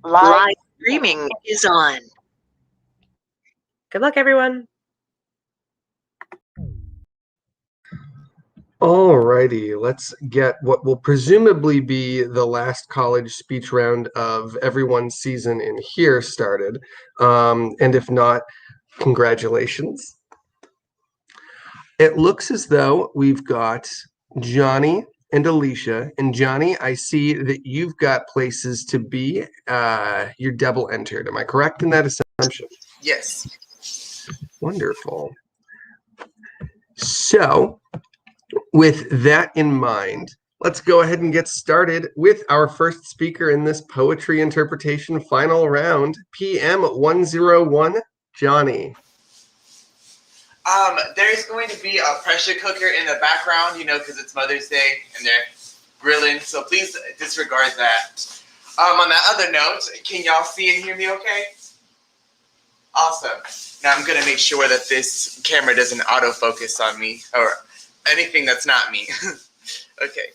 Live streaming is on. Good luck, everyone. Alrighty, let's get what will presumably be the last college speech round of everyone's season in here started. And if not, congratulations. It looks as though we've got Johnny and Alicia. And Johnny, I see that you've got places to be. You're double entered. Am I correct in that assumption? Yes. Wonderful. So, with that in mind, let's go ahead and get started with our first speaker in this poetry interpretation final round, PM 101, Johnny. There's going to be a pressure cooker in the background, because it's Mother's Day and they're grilling, so please disregard that. On that other note, can y'all see and hear me okay? Awesome. Now I'm going to make sure that this camera doesn't autofocus on me or anything that's not me. Okay.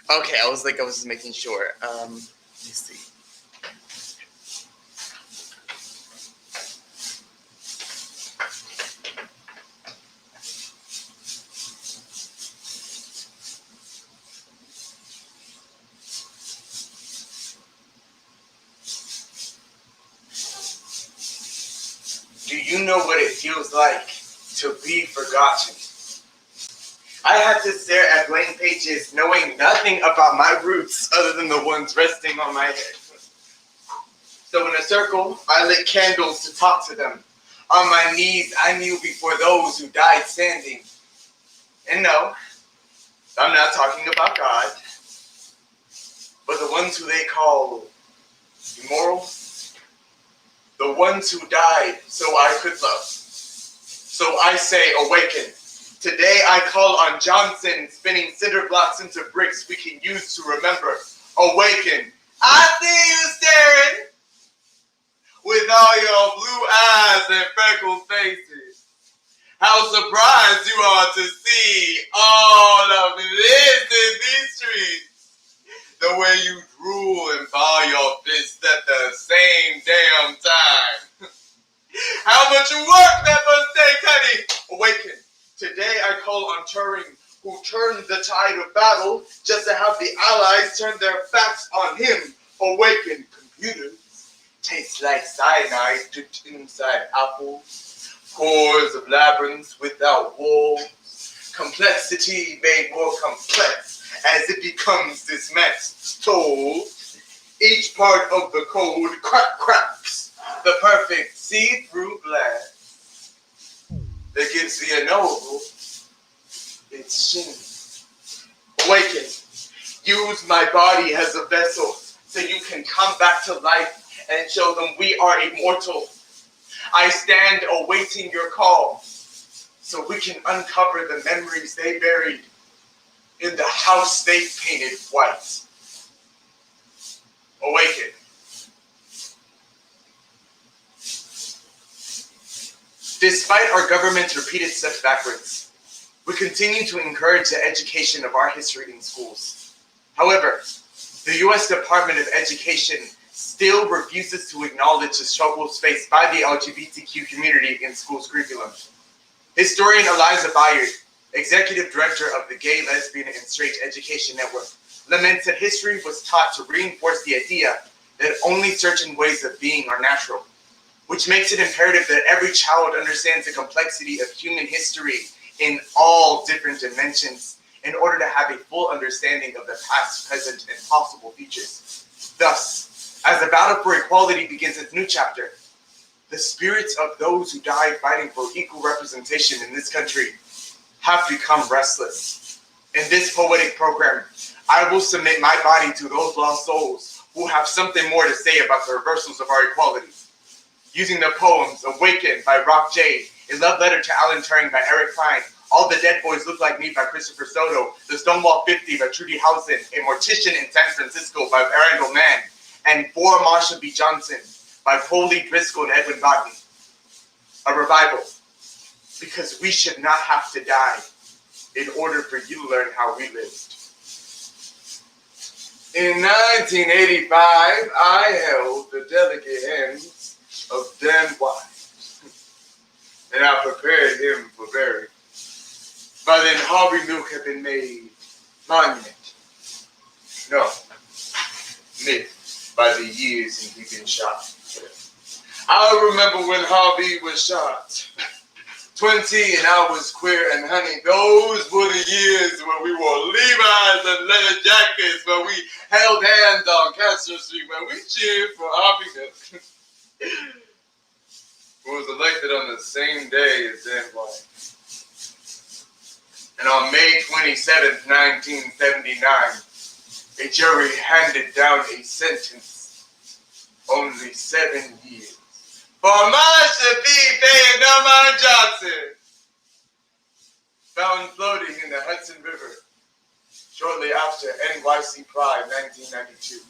Okay, I was just making sure. Let me see. Do you know what it feels like to be forgotten? I had to stare at blank pages knowing nothing about my roots other than the ones resting on my head. So in a circle, I lit candles to talk to them. On my knees, I kneeled before those who died standing. And no, I'm not talking about God, but the ones who they call immoral. The ones who died so I could love. So I say, awaken. Today I call on Johnson, spinning cinder blocks into bricks we can use to remember. Awaken. I see you staring with all your blue eyes and freckled faces. How surprised you are to see all of this in these streets. The way you drool and ball your fists at the same damn time. How much work that must take, honey. Awaken. Today I call on Turing, who turned the tide of battle just to have the Allies turn their backs on him. Awaken. Computers taste like cyanide dipped inside apples. Cores of labyrinths without walls. Complexity made more complex as it becomes dismantled. Each part of the code cracks the perfect see-through glass that gives the unknowable its sheen. Awaken. Use my body as a vessel so you can come back to life and show them we are immortal. I stand awaiting your call so we can uncover the memories they buried in the house they painted white. Awaken. Despite our government's repeated steps backwards, we continue to encourage the education of our history in schools. However, the U.S. Department of Education still refuses to acknowledge the struggles faced by the LGBTQ community in schools' curriculum. Historian Eliza Bayard, executive director of the Gay, Lesbian, and Straight Education Network, laments that history was taught to reinforce the idea that only certain ways of being are natural, which makes it imperative that every child understands the complexity of human history in all different dimensions in order to have a full understanding of the past, present, and possible futures. Thus, as the battle for equality begins its new chapter, the spirits of those who died fighting for equal representation in this country have become restless. In this poetic program, I will submit my body to those lost souls who have something more to say about the reversals of our equality. Using the poems Awaken by Rock Jade, A Love Letter to Alan Turing by Eric Klein, All the Dead Boys Look Like Me by Christopher Soto, The Stonewall 50 by Trudy Housen, A Mortician in San Francisco by Randall Mann, and For Marsha B. Johnson by Coley Driscoll and Edwin Godney. a revival, because we should not have to die in order for you to learn how we lived. In 1985, I held the delicate hands of Dan White, and I prepared him for burial. By then, Harvey Milk had been made monument. No, myth by the years and he'd been shot. I remember when Harvey was shot. 20 and I was queer, and honey, those were the years when we wore Levi's and leather jackets, when we held hands on Castro Street, when we cheered for Harvey Milk, who was elected on the same day as Dan White. And on May 27th, 1979, a jury handed down a sentence, only 7 years. For Marsha P. Payne Norman Johnson, found floating in the Hudson River shortly after NYC Pride 1992.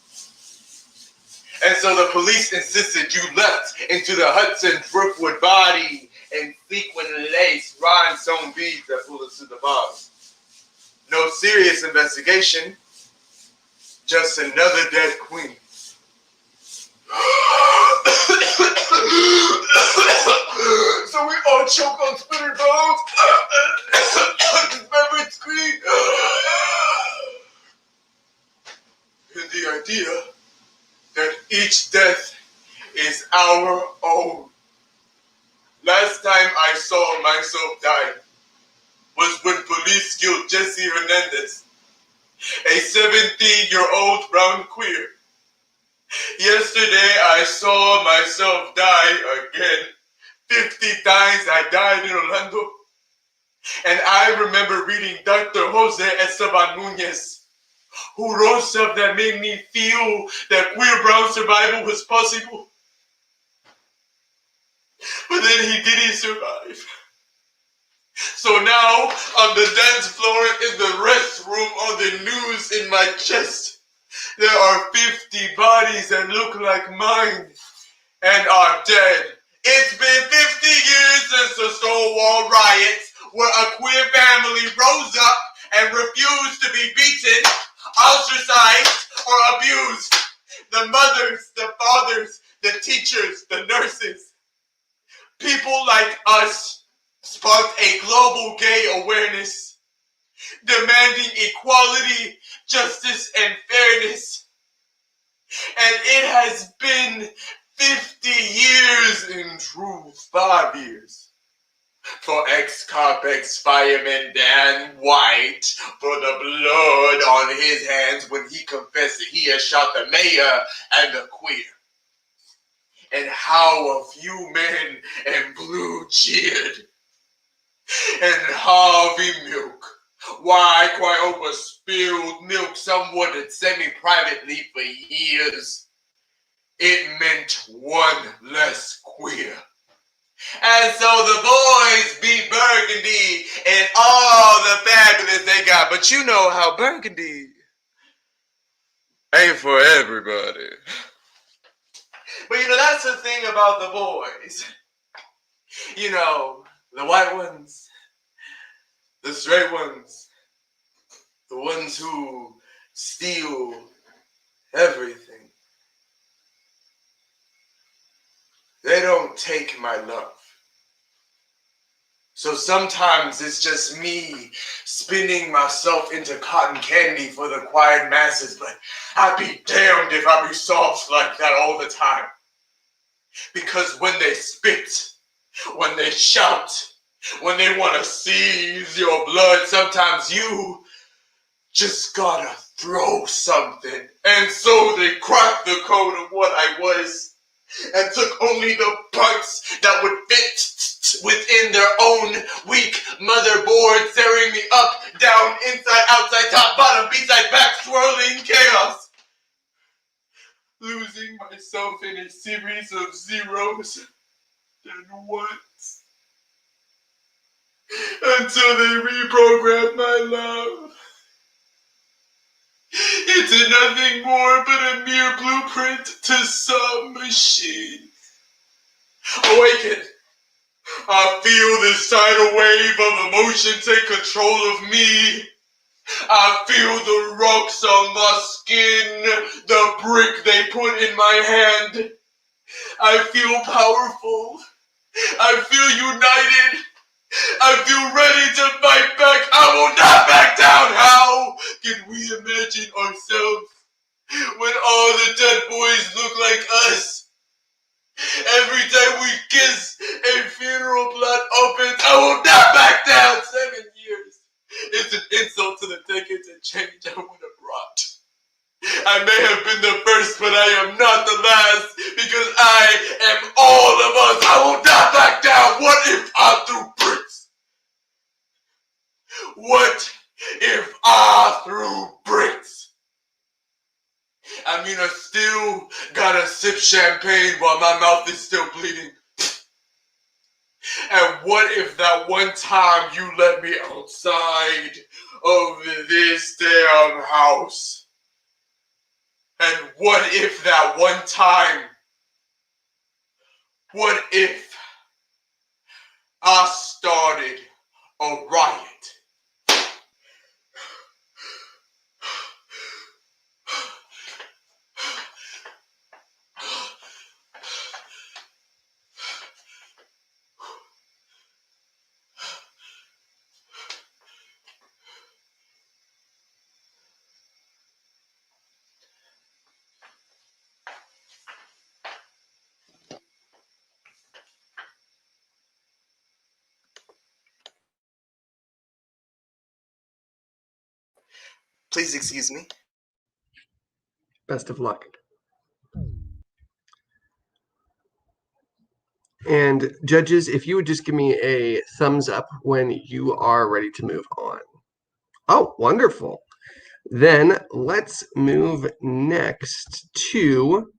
And so the police insisted you leapt into the Hudson Brookwood body and sequin lace rhinestone beads that pulled us to the bottom. No serious investigation, just another dead queen. So we all choke on splintered bones. Dismembered screen. And the idea that each death is our own. Last time I saw myself die was when police killed Jesse Hernandez, a 17-year-old brown queer. Yesterday I saw myself die again. 50 times I died in Orlando. And I remember reading Dr. Jose Esteban Nunez, who wrote stuff that made me feel that queer brown survival was possible. But then he didn't survive. So now, on the dance floor, in the restroom, on the news in my chest, there are 50 bodies that look like mine and are dead. It's been 50 years since the Stonewall riots, where a queer family rose up and refused to be beaten, ostracized, or abused. The mothers, the fathers, the teachers, the nurses. People like us sparked a global gay awareness, demanding equality, justice, and fairness. And it has been 50 years in truth, 5 years. For ex-cop, ex-fireman Dan White, for the blood on his hands when he confessed that he had shot the mayor and the queer. And how a few men in blue cheered. And Harvey Milk. Why cry over spilled milk? Someone had sent me privately for years. It meant one less queer. And so the boys beat Burgundy and all the fabulous they got. But you know how Burgundy ain't for everybody. But you know, that's the thing about the boys. You know, the white ones, the straight ones, the ones who steal everything. They don't take my love. So sometimes it's just me spinning myself into cotton candy for the quiet masses, but I'd be damned if I be soft like that all the time. Because when they spit, when they shout, when they want to seize your blood, sometimes you just gotta throw something. And so they cracked the code of what I was and took only the parts that would fit within their own weak motherboard, tearing me up, down, inside, outside, top, bottom, B-side, back, swirling chaos. Losing myself in a series of zeros and ones. Until they reprogrammed my love into nothing more but a mere blueprint to some machine. Awaken. I feel this tidal wave of emotion take control of me. I feel the rocks on my skin, the brick they put in my hand. I feel powerful. I feel united. I feel ready to fight back. I will not back down. How can we imagine ourselves when all the dead boys look like us? Every time we kiss, a funeral plot opens. I will not back down. 7 years is an insult to the decades and change I would have brought. I may have been the first, but I am not the last, because I am all of us. I will not back down. What if I threw bricks? What if I threw bricks? I mean, I still gotta sip champagne while my mouth is still bleeding. And what if that one time you let me outside of this damn house? And what if that one time, what if I started a riot? Please excuse me. Best of luck. And judges, if you would just give me a thumbs up when you are ready to move on. Oh, wonderful. Then let's move next to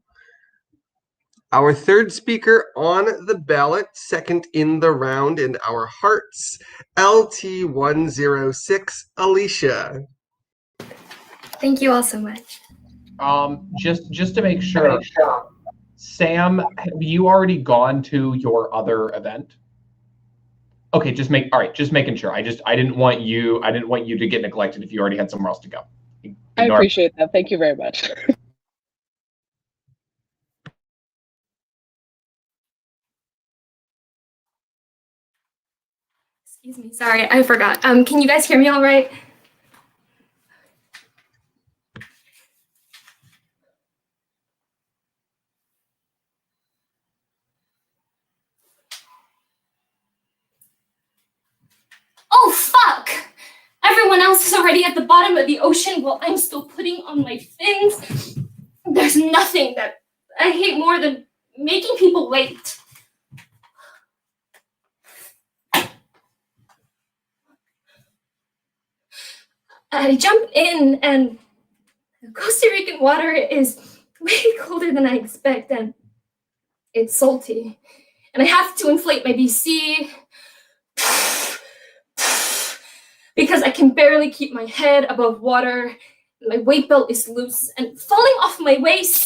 our third speaker on the ballot, second in the round in our hearts, LT106, Alicia. Thank you all so much. Just to make sure, Sam, have you already gone to your other event? Okay, just making sure. I didn't want you to get neglected if you already had somewhere else to go. I appreciate that. Thank you very much. Excuse me, sorry, I forgot. Can you guys hear me all right? Oh, fuck! Everyone else is already at the bottom of the ocean while I'm still putting on my fins. There's nothing that I hate more than making people wait. I jump in and Costa Rican water is way colder than I expect, and it's salty. And I have to inflate my BC because I can barely keep my head above water. My weight belt is loose and falling off my waist.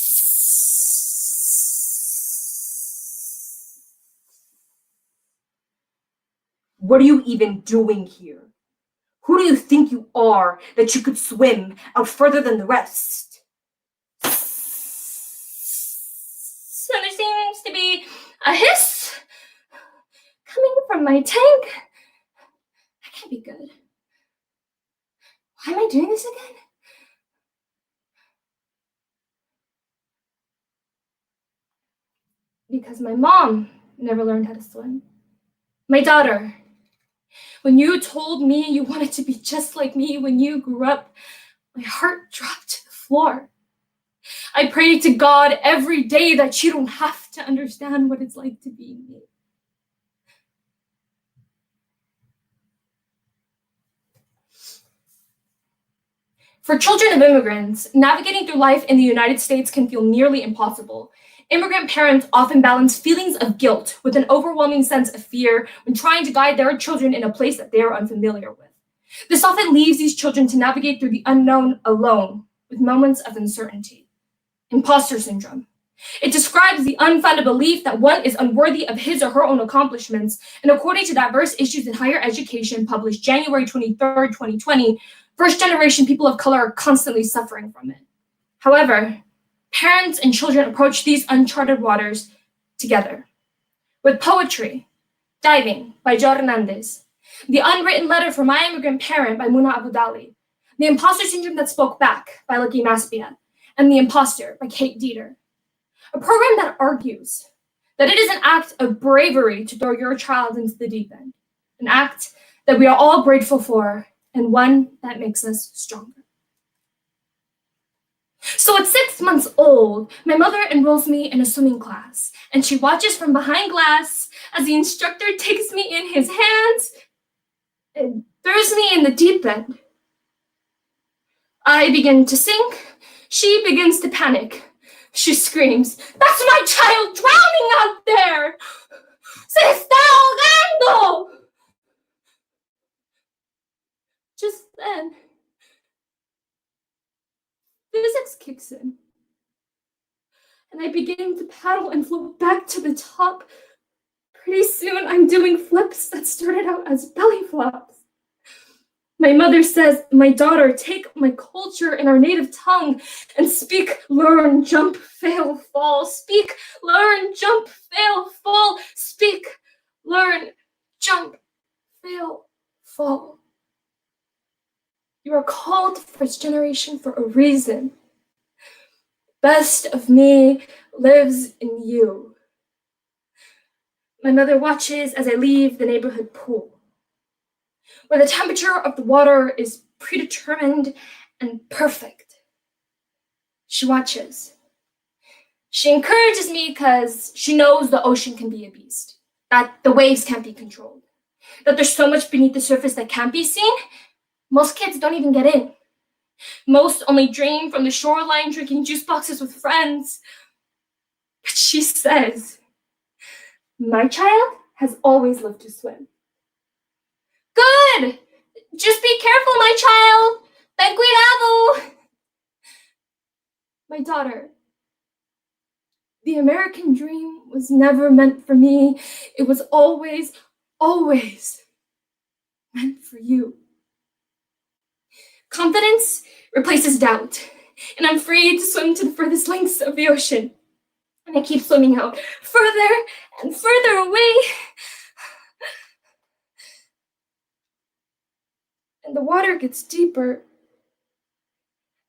What are you even doing here? Who do you think you are that you could swim out further than the rest? So there seems to be a hiss coming from my tank. That can't be good. Why am I doing this again? Because my mom never learned how to swim. My daughter, when you told me you wanted to be just like me when you grew up, my heart dropped to the floor. I pray to God every day that you don't have to understand what it's like to be me. For children of immigrants, navigating through life in the United States can feel nearly impossible. Immigrant parents often balance feelings of guilt with an overwhelming sense of fear when trying to guide their children in a place that they are unfamiliar with. This often leaves these children to navigate through the unknown alone, with moments of uncertainty. Imposter syndrome. It describes the unfounded belief that one is unworthy of his or her own accomplishments, and according to Diverse Issues in Higher Education, published January 23rd, 2020, first-generation people of color are constantly suffering from it. However, parents and children approach these uncharted waters together. With poetry, Diving by Joe Hernandez, The Unwritten Letter for My Immigrant Parent by Muna Abudali, The Imposter Syndrome That Spoke Back by Lucky Maspia, and The Imposter by Kate Dieter. A program that argues that it is an act of bravery to throw your child into the deep end, an act that we are all grateful for, and one that makes us stronger. So at 6 months old, my mother enrolls me in a swimming class, and she watches from behind glass as the instructor takes me in his hands and throws me in the deep end. I begin to sink. She begins to panic. She screams, "That's my child drowning out there! Se está ahogando!" Just then, physics kicks in, and I begin to paddle and float back to the top. Pretty soon, I'm doing flips that started out as belly flops. My mother says, "My daughter, take my culture in our native tongue and speak, learn, jump, fail, fall. Speak, learn, jump, fail, fall. Speak, learn, jump, fail, fall. You are called first generation for a reason. Best of me lives in you." My mother watches as I leave the neighborhood pool, where the temperature of the water is predetermined and perfect. She watches. She encourages me because she knows the ocean can be a beast, that the waves can't be controlled, that there's so much beneath the surface that can't be seen. Most kids don't even get in. Most only dream from the shoreline drinking juice boxes with friends. But she says, "My child has always loved to swim." Good! Just be careful, my child! Ten cuidado! My daughter, the American dream was never meant for me. It was always, always meant for you. Confidence replaces doubt, and I'm free to swim to the furthest lengths of the ocean. And I keep swimming out further and further away. And the water gets deeper.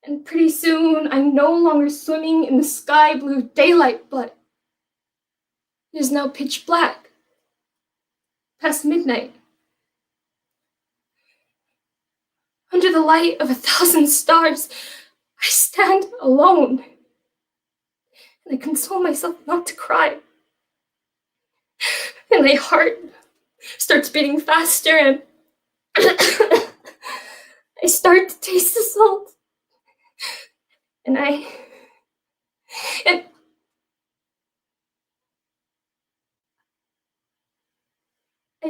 And pretty soon, I'm no longer swimming in the sky blue daylight, but it is now pitch black, past midnight. Under the light of 1,000 stars, I stand alone. And I console myself not to cry. And my heart starts beating faster, and I start to taste the salt. And I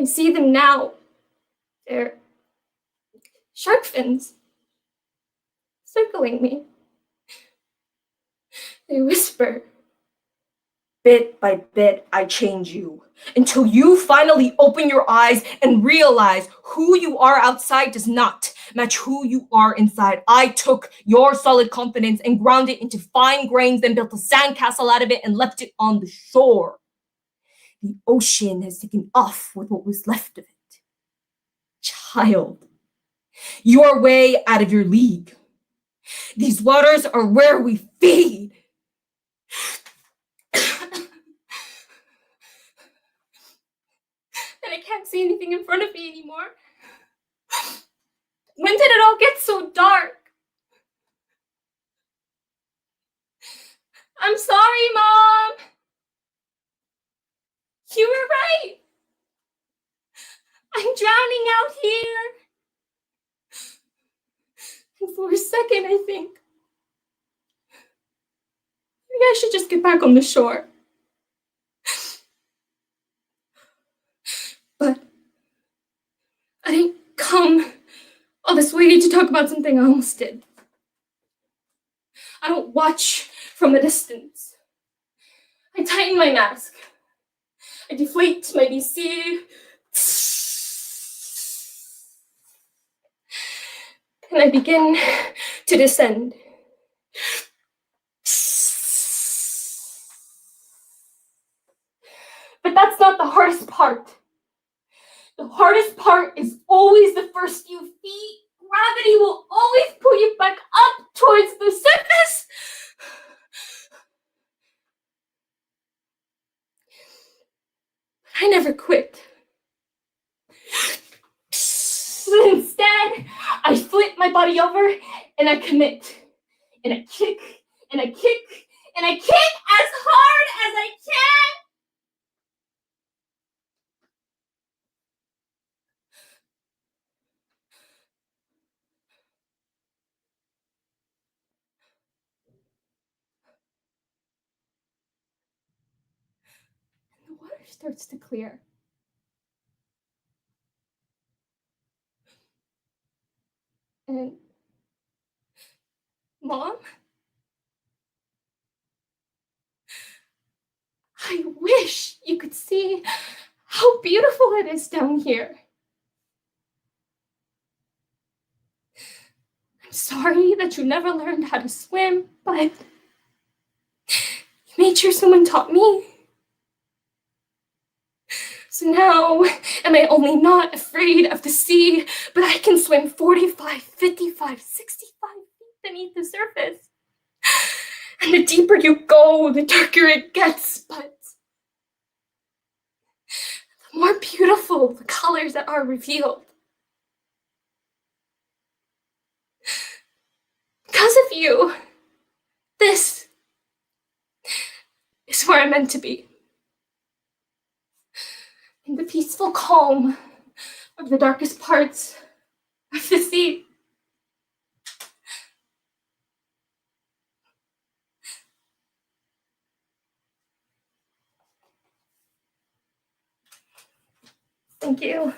see them now. They're shark fins circling me. They whisper, Bit by bit, I change you until you finally open your eyes and realize who you are outside does not match who you are inside. I took your solid confidence and ground it into fine grains, then built a sandcastle out of it and left it on the shore. The ocean has taken off with what was left of it. Child, you are way out of your league. These waters are where we feed. and I can't see anything in front of me anymore. When did it all get so dark? I'm sorry, Mom. You were right. I'm drowning out here. And for a second, I think, maybe I should just get back on the shore. But I didn't come all this way to talk about something I almost did. I don't watch from a distance. I tighten my mask. I deflate my BC. And I begin to descend. But that's not the hardest part. The hardest part is always the first few feet. Gravity will always pull you back up towards the surface. I never quit. But instead, I flip my body over and I commit. And I kick, and I kick, and I kick as hard as I can. And the water starts to clear. And Mom? I wish you could see how beautiful it is down here. I'm sorry that you never learned how to swim, but you made sure someone taught me. So now, am I only not afraid of the sea, but I can swim 45, 55, 65 feet beneath the surface. And the deeper you go, the darker it gets, but the more beautiful the colors that are revealed. Because of you, this is where I'm meant to be. In the peaceful calm of the darkest parts of the sea. Thank you.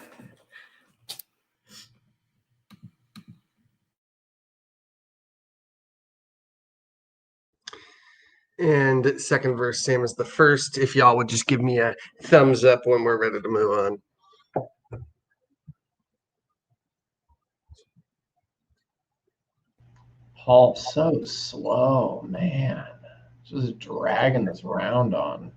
And second verse, same as the first. If y'all would just give me a thumbs up when we're ready to move on. Paul, so slow, man. Just dragging this round on.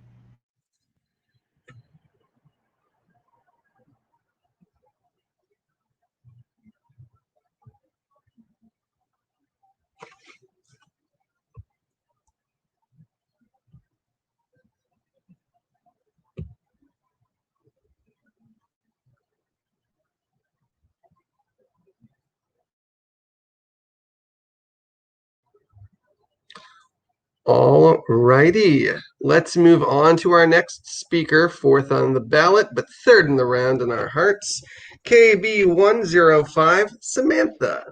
All righty, let's move on to our next speaker, fourth on the ballot, but third in the round in our hearts, KB105, Samantha.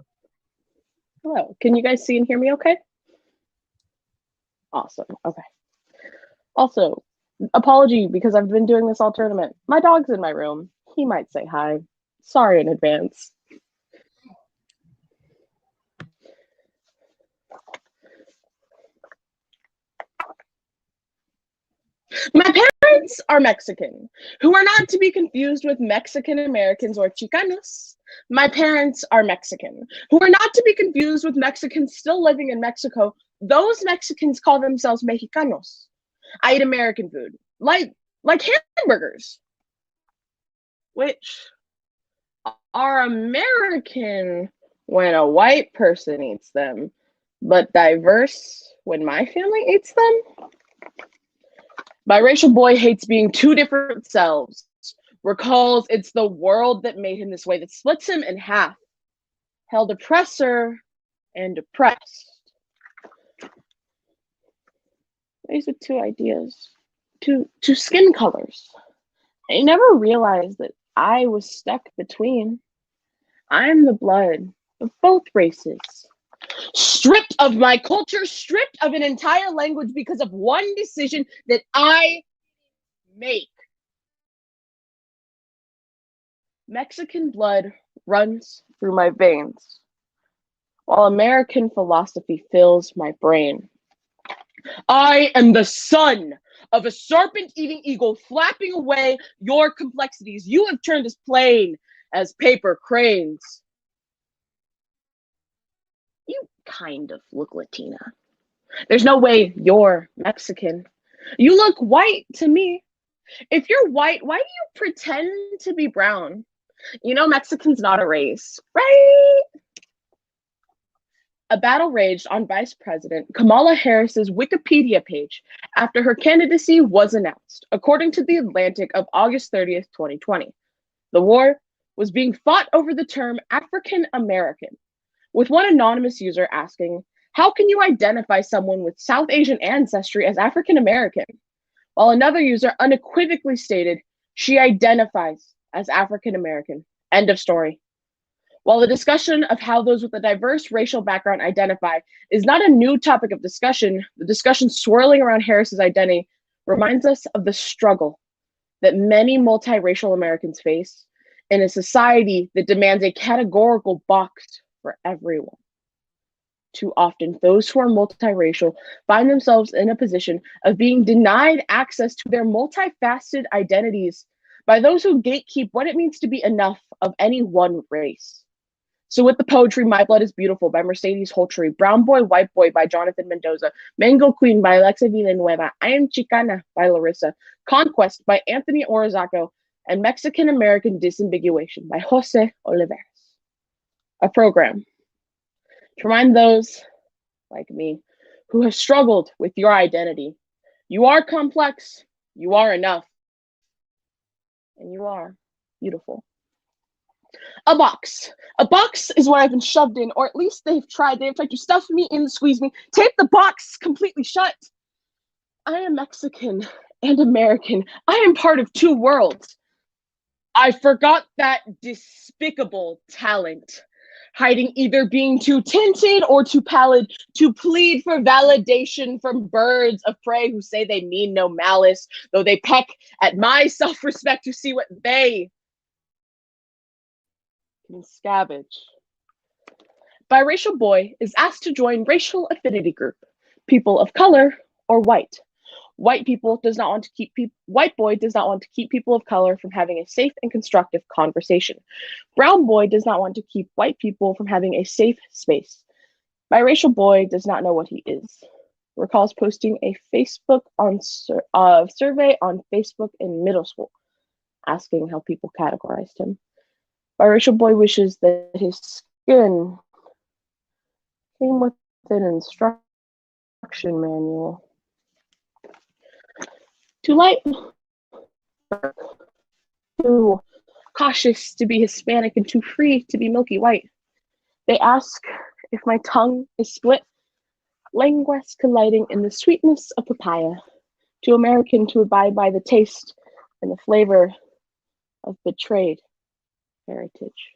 Hello. Can you guys see and hear me okay? Awesome. Okay. Also, apology because I've been doing this all tournament. My dog's in my room. He might say hi. Sorry in advance. My parents are Mexican, who are not to be confused with Mexican Americans or Chicanos. My parents are Mexican, who are not to be confused with Mexicans still living in Mexico. Those Mexicans call themselves Mexicanos. I eat American food, like hamburgers, which are American when a white person eats them, but diverse when my family eats them. Biracial boy hates being two different selves, recalls it's the world that made him this way, that splits him in half, held oppressor and oppressed. These are two ideas, two skin colors. I never realized that I was stuck between. I'm the blood of both races. Stripped of my culture, stripped of an entire language because of one decision that I make. Mexican blood runs through my veins, while American philosophy fills my brain. I am the son of a serpent-eating eagle flapping away your complexities. You have turned as plain as paper cranes. You kind of look Latina. There's no way you're Mexican. You look white to me. If you're white, why do you pretend to be brown? You know Mexican's not a race, right? A battle raged on Vice President Kamala Harris's Wikipedia page after her candidacy was announced, according to The Atlantic of August 30th, 2020. The war was being fought over the term African American, with one anonymous user asking, "How can you identify someone with South Asian ancestry as African American?" While another user unequivocally stated, "She identifies as African American." End of story. While the discussion of how those with a diverse racial background identify is not a new topic of discussion, the discussion swirling around Harris's identity reminds us of the struggle that many multiracial Americans face in a society that demands a categorical box for everyone. Too often, those who are multiracial find themselves in a position of being denied access to their multifaceted identities by those who gatekeep what it means to be enough of any one race. So with the poetry, My Blood is Beautiful by Mercedes Holtree, Brown Boy, White Boy by Jonathan Mendoza, Mango Queen by Alexa Villanueva, I Am Chicana by Larissa, Conquest by Anthony Orizaco, and Mexican American Disambiguation by Jose Oliveras. A program to remind those like me who have struggled with your identity. You are complex, you are enough, and you are beautiful. A box. A box is what I've been shoved in, or at least they've tried. They've tried to stuff me in, squeeze me, tape the box completely shut. I am Mexican and American. I am part of two worlds. I forgot that despicable talent, hiding either being too tinted or too pallid to plead for validation from birds of prey who say they mean no malice, though they peck at my self-respect to see what they can scavenge. Biracial boy is asked to join racial affinity group, people of color or white. White boy does not want to keep people of color from having a safe and constructive conversation. Brown boy does not want to keep white people from having a safe space. Biracial boy does not know what he is. Recalls posting a Facebook survey on Facebook in middle school, asking how people categorized him. Biracial boy wishes that his skin came with an instruction manual. Too light, too cautious to be Hispanic, and too free to be milky white. They ask if my tongue is split, language colliding in the sweetness of papaya, too American to abide by the taste and the flavor of betrayed heritage.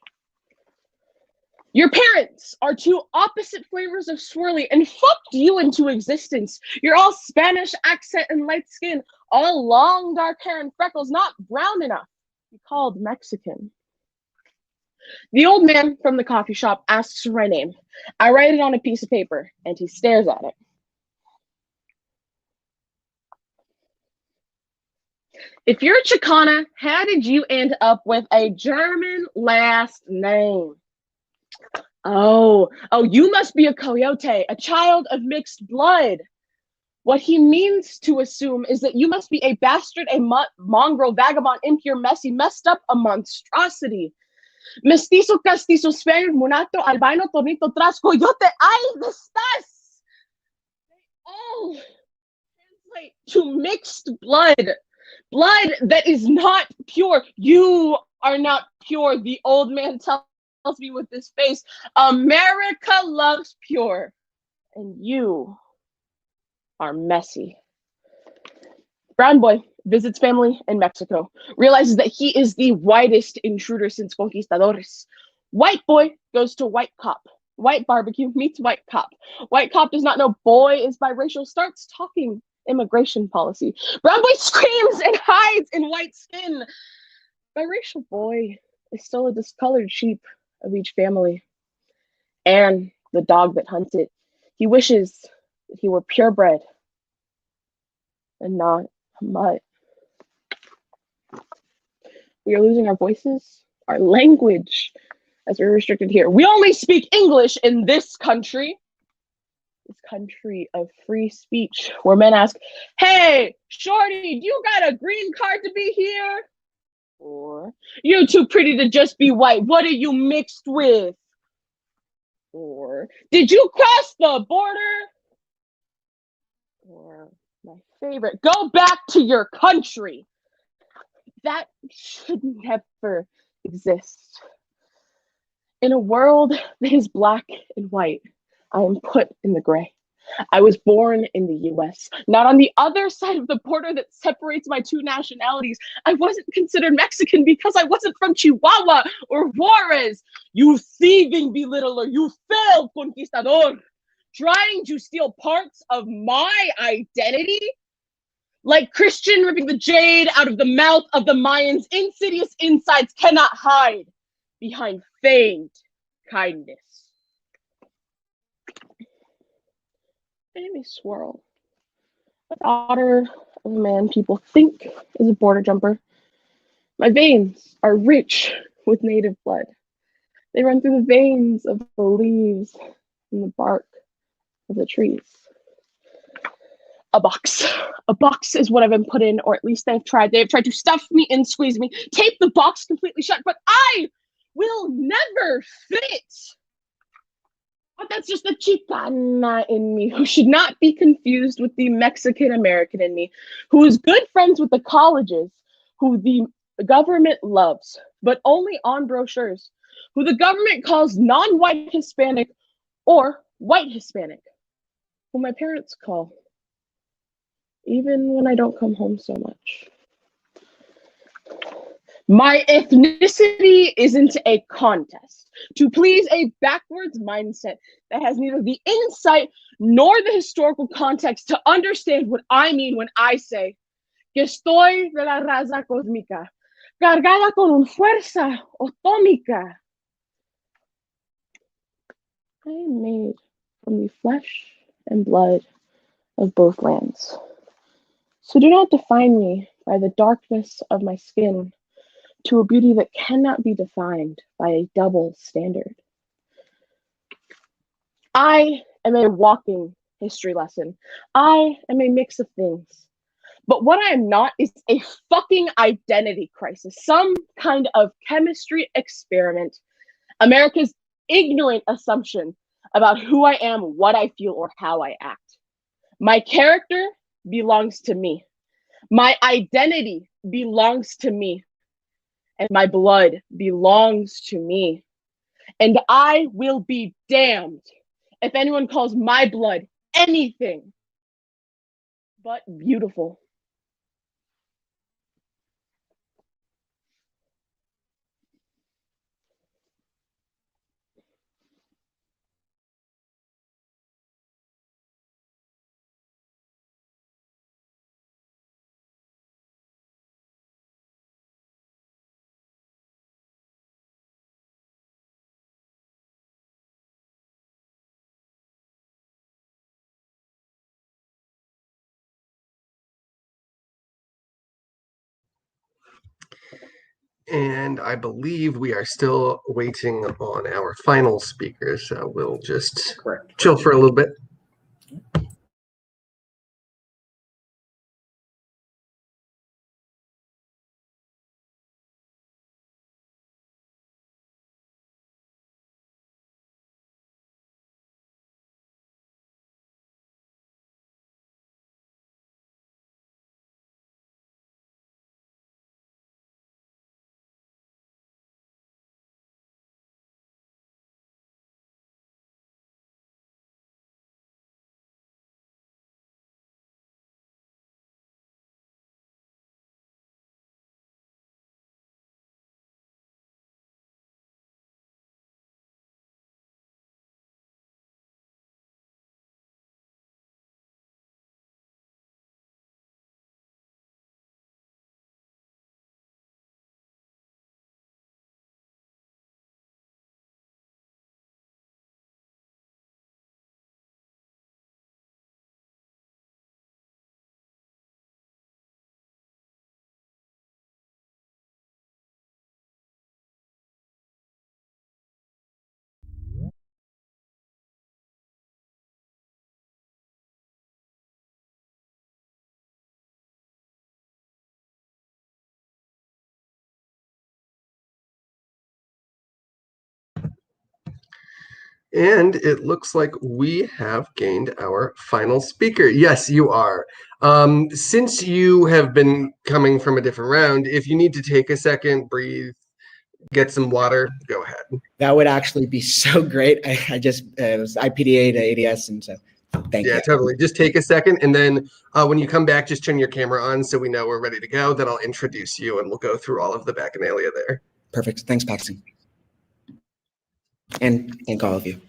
Your parents are two opposite flavors of swirly and fucked you into existence. You're all Spanish accent and light skin, all long dark hair and freckles, not brown enough to be called Mexican. The old man from the coffee shop asks for my name. I write it on a piece of paper and he stares at it. If you're Chicana, how did you end up with a German last name? Oh, you must be a coyote, a child of mixed blood. What he means to assume is that you must be a bastard, a mongrel, vagabond, impure, messy, messed up, a monstrosity. Mestizo, castizo, Spaniard, mulatto, albino, tornito, tras, coyote, ay, estás. They all translate to mixed blood. Blood that is not pure. You are not pure. The old man tells me with this face, America loves pure, and you are messy. Brown boy visits family in Mexico, realizes that he is the whitest intruder since conquistadores. White boy goes to white cop. White barbecue meets white cop. White cop does not know boy is biracial, starts talking immigration policy. Brown boy screams and hides in white skin. Biracial boy is still a discolored sheep of each family, and the dog that hunts it. He wishes that he were purebred and not mud. We are losing our voices, our language, as we're restricted here. We only speak English in this country of free speech, where men ask, hey, shorty, do you got a green card to be here? Or, you're too pretty to just be white. What are you mixed with? Or, did you cross the border? Or, my favorite, go back to your country. That should never exist. In a world that is black and white, I am put in the gray. I was born in the US, not on the other side of the border that separates my two nationalities. I wasn't considered Mexican because I wasn't from Chihuahua or Juarez. You thieving belittler, you failed conquistador, trying to steal parts of my identity? Like Christian ripping the jade out of the mouth of the Mayans, insidious insides cannot hide behind feigned kindness. I am a swirl, a daughter of a man people think is a border jumper. My veins are rich with native blood. They run through the veins of the leaves and the bark of the trees. A box. A box is what I've been put in, or at least they've tried. They've tried to stuff me and squeeze me, tape the box completely shut, but I will never fit. But that's just the Chicana in me, who should not be confused with the Mexican American in me, who is good friends with the colleges, who the government loves, but only on brochures, who the government calls non-white Hispanic or white Hispanic, who my parents call, even when I don't come home so much. My ethnicity isn't a contest to please a backwards mindset that has neither the insight nor the historical context to understand what I mean when I say que estoy de la raza cósmica, cargada con una fuerza atómica. I am made from the flesh and blood of both lands. So do not define me by the darkness of my skin, to a beauty that cannot be defined by a double standard. I am a walking history lesson. I am a mix of things. But what I am not is a fucking identity crisis, some kind of chemistry experiment, America's ignorant assumption about who I am, what I feel, or how I act. My character belongs to me. My identity belongs to me. And my blood belongs to me. And I will be damned if anyone calls my blood anything but beautiful. And I believe we are still waiting on our final speaker, so we'll just chill for a little bit. And it looks like we have gained our final speaker. Yes, you are. Since you have been coming from a different round, if you need to take a second, breathe, get some water, go ahead. That would actually be so great. I just it was IPDA to ADS, and so thank you. Yeah, totally. Just take a second, and then when you come back, just turn your camera on so we know we're ready to go. Then I'll introduce you, and we'll go through all of the bacchanalia there. Perfect. Thanks, Paxton. And thank all of you.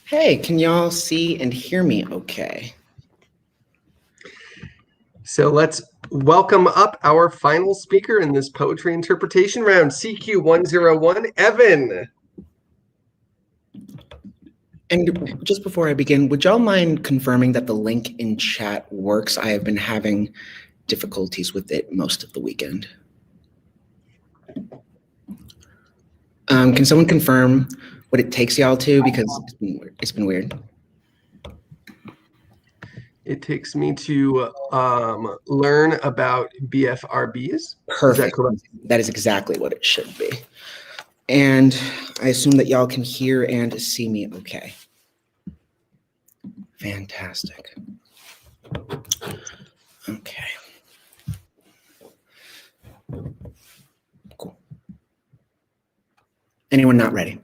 Hey, can y'all see and hear me okay? So let's welcome up our final speaker in this poetry interpretation round, CQ101, Evan. And just before I begin, would y'all mind confirming that the link in chat works? I have been having difficulties with it most of the weekend. Can someone confirm what it takes y'all to? Because it's been weird. It takes me to learn about BFRBs. Perfect. Is that correct? That is exactly what it should be. And I assume that y'all can hear and see me okay. Fantastic. Okay. Cool. Anyone not ready?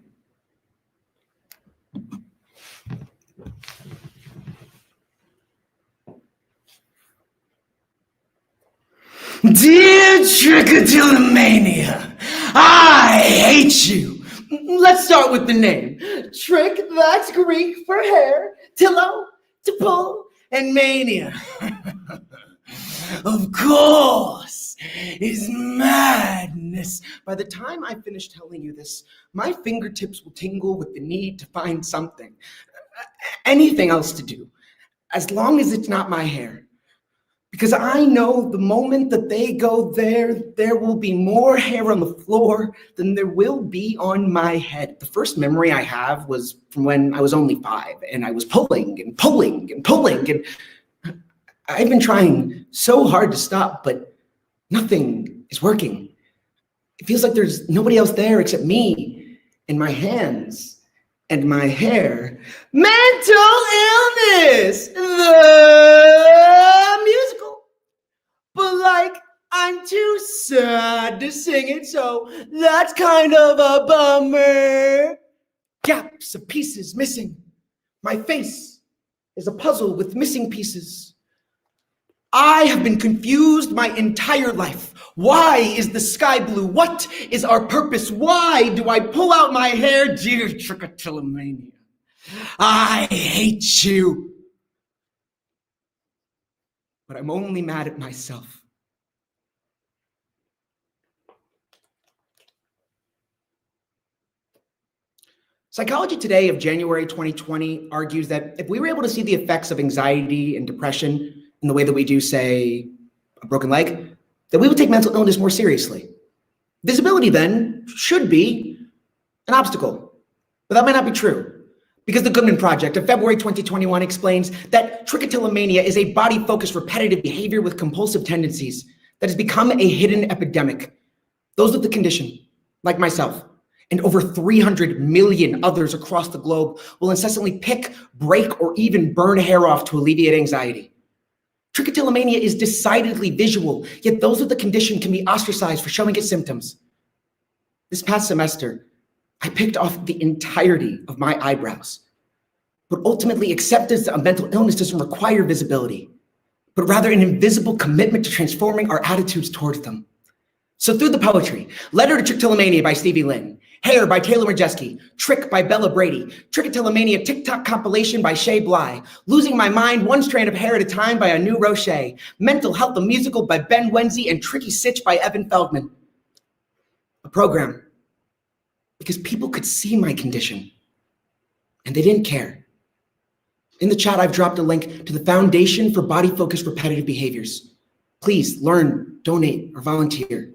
Dear Trichotillomania, I hate you. Let's start with the name. Trick, that's Greek for hair, tillo, to pull, and mania. Of course, is madness. By the time I finish telling you this, my fingertips will tingle with the need to find something, anything else to do, as long as it's not my hair. Because I know the moment that they go there, there will be more hair on the floor than there will be on my head. The first memory I have was from when I was only 5, and I was pulling and pulling and pulling, and I've been trying so hard to stop, but nothing is working. It feels like there's nobody else there except me and my hands and my hair. Mental illness, the musical. But like, I I'm too sad to sing it, so that's kind of a bummer. Gaps of pieces missing. My face is a puzzle with missing pieces. I have been confused my entire life. Why is the sky blue? What is our purpose? Why do I pull out my hair? Dear Trichotillomania, I hate you. But I'm only mad at myself. Psychology Today of January 2020 argues that if we were able to see the effects of anxiety and depression in the way that we do, say, a broken leg, that we would take mental illness more seriously. Disability then should be an obstacle, but that might not be true, because the Goodman Project of February 2021 explains that trichotillomania is a body-focused repetitive behavior with compulsive tendencies that has become a hidden epidemic. Those with the condition, like myself, and over 300 million others across the globe, will incessantly pick, break, or even burn hair off to alleviate anxiety. Trichotillomania is decidedly visual, yet those with the condition can be ostracized for showing its symptoms. This past semester, I picked off the entirety of my eyebrows. But ultimately, acceptance of mental illness doesn't require visibility, but rather an invisible commitment to transforming our attitudes towards them. So through the poetry, Letter to Trichotillomania by Stevie Lynn, Hair by Taylor Majeski, Trick by Bella Brady, Trichotillomania TikTok compilation by Shay Bly, Losing My Mind, One Strand of Hair at a Time by Anu Roche, Mental Health the Musical by Ben Wenzy, and Tricky Sitch by Evan Feldman. A program because people could see my condition and they didn't care. In the chat, I've dropped a link to the Foundation for Body-Focused Repetitive Behaviors. Please learn, donate, or volunteer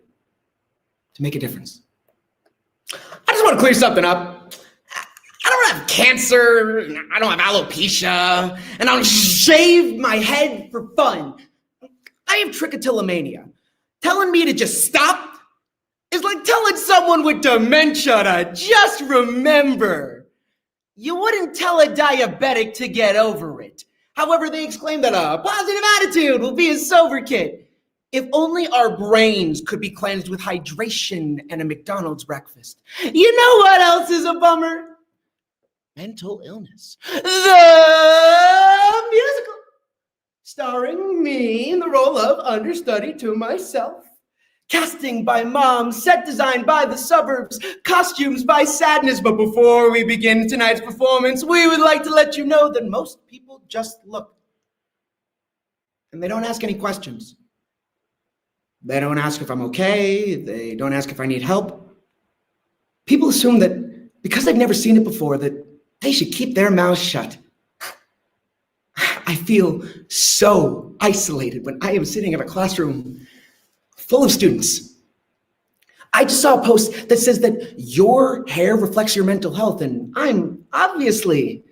to make a difference. I just want to clear something up. I don't have cancer, I don't have alopecia, and I don't shave my head for fun. I have trichotillomania. Telling me to just stop is like telling someone with dementia to just remember. You wouldn't tell a diabetic to get over it. However, they exclaim that a positive attitude will be a sober kid. If only our brains could be cleansed with hydration and a McDonald's breakfast. You know what else is a bummer? Mental illness. The musical, starring me in the role of understudy to myself. Casting by mom, set design by the suburbs, costumes by sadness. But before we begin tonight's performance, we would like to let you know that most people just look. And they don't ask any questions. They don't ask if I'm okay. They don't ask if I need help. People assume that because they've never seen it before, that they should keep their mouths shut. I feel so isolated when I am sitting in a classroom full of students. I just saw a post that says that your hair reflects your mental health, and I'm obviously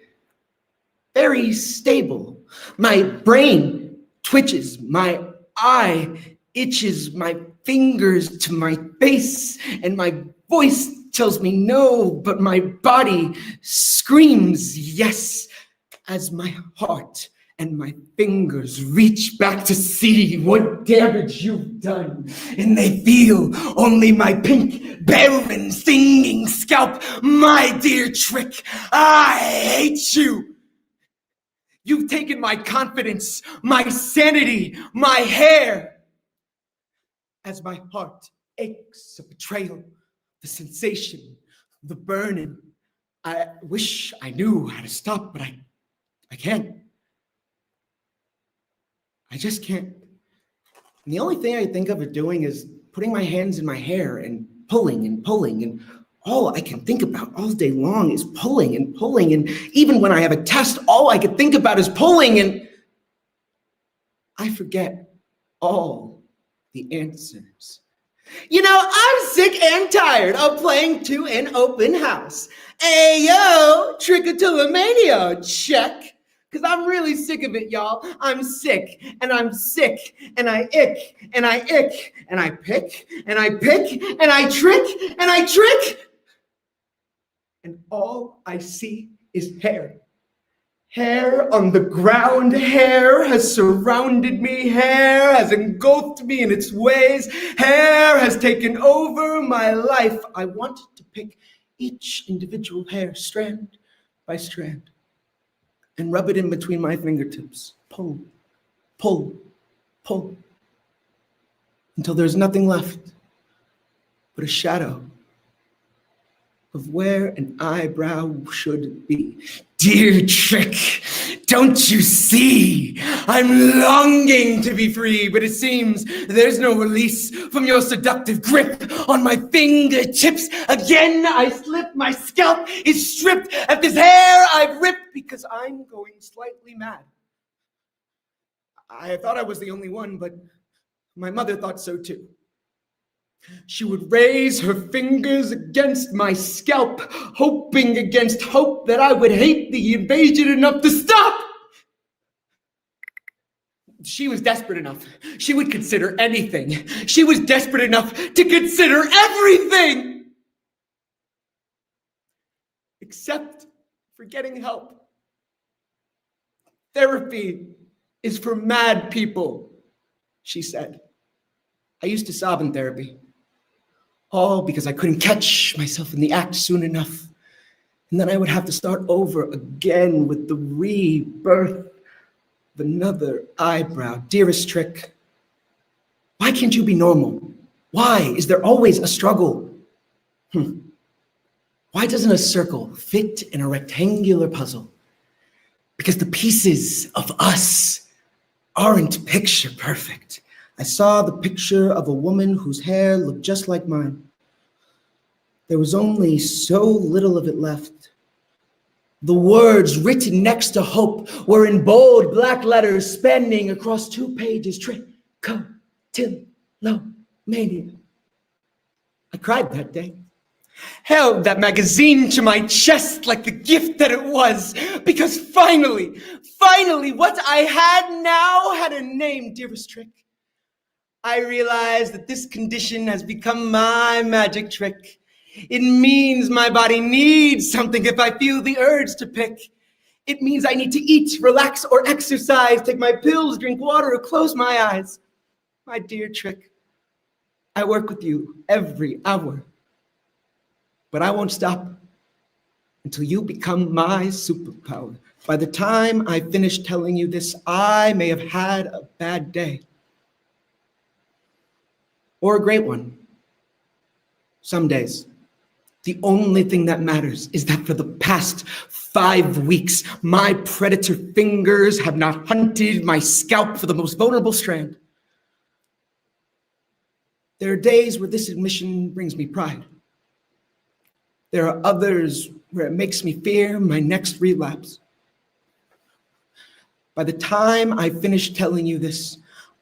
very stable. My brain twitches, my eye itches, my fingers to my face, and my voice tells me no, but my body screams yes as my heart and my fingers reach back to see what damage you've done. And they feel only my pink, barren, stinging scalp. My dear Trick, I hate you. You've taken my confidence, my sanity, my hair. As my heart aches of betrayal, the sensation, the burning. I wish I knew how to stop, but I can't. I just can't. And the only thing I think of doing is putting my hands in my hair and pulling, and all I can think about all day long is pulling. And even when I have a test, all I can think about is pulling, and I forget all the answers. You know, I'm sick and tired of playing to an open house. Ayo, trichotillomania, check. Because I'm really sick of it, y'all. I'm sick, and I ick, and I ick, and I pick, and I pick, and I trick. And all I see is hair. Hair on the ground, hair has surrounded me, hair has engulfed me in its ways, hair has taken over my life. I want to pick each individual hair strand by strand and rub it in between my fingertips. Pull, pull, pull, until there's nothing left but a shadow of where an eyebrow should be. Dear Trick, don't you see? I'm longing to be free, but it seems there's no release from your seductive grip on my fingertips. Again, I slip, my scalp is stripped at this hair I've ripped because I'm going slightly mad. I thought I was the only one, but my mother thought so too. She would raise her fingers against my scalp, hoping against hope that I would hate the invasion enough to stop. She was desperate enough. She would consider anything. She was desperate enough to consider everything except for getting help. Therapy is for mad people, she said. I used to sob in therapy. All because I couldn't catch myself in the act soon enough. And then I would have to start over again with the rebirth of another eyebrow. Dearest Trick, why can't you be normal? Why is there always a struggle? Why doesn't a circle fit in a rectangular puzzle? Because the pieces of us aren't picture perfect. I saw the picture of a woman whose hair looked just like mine. There was only so little of it left. The words written next to hope were in bold black letters spanning across 2 pages. Trichotillomania. I cried that day. Held that magazine to my chest like the gift that it was, because finally, what I had now had a name, dearest Trick. I realized that this condition has become my magic trick. It means my body needs something if I feel the urge to pick. It means I need to eat, relax, or exercise, take my pills, drink water, or close my eyes. My dear Trick, I work with you every hour, but I won't stop until you become my superpower. By the time I finish telling you this, I may have had a bad day. Or a great one. Some days. The only thing that matters is that for the past 5 weeks, my predator fingers have not hunted my scalp for the most vulnerable strand. There are days where this admission brings me pride. There are others where it makes me fear my next relapse. By the time I finish telling you this,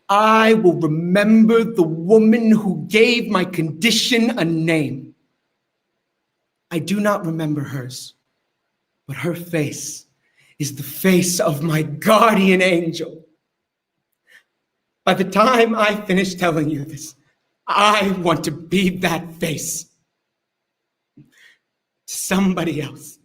I will remember the woman who gave my condition a name. I do not remember hers, but her face is the face of my guardian angel. By the time I finish telling you this, I want to be that face to somebody else.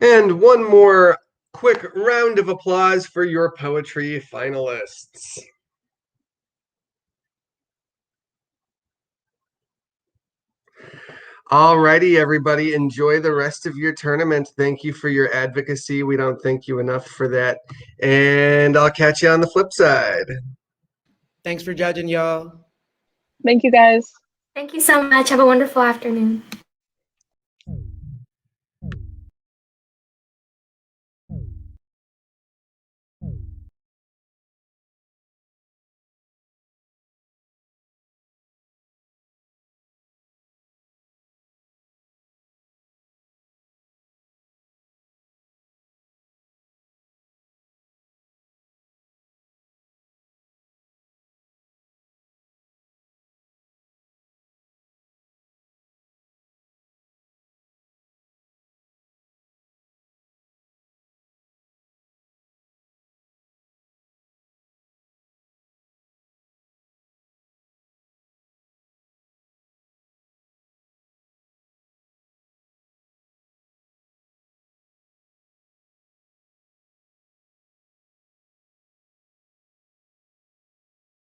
And one more quick round of applause for your poetry finalists. Alrighty, everybody, enjoy the rest of your tournament. Thank you for your advocacy. We don't thank you enough for that. And I'll catch you on the flip side. Thanks for judging, y'all. Thank you, guys. Thank you so much. Have a wonderful afternoon.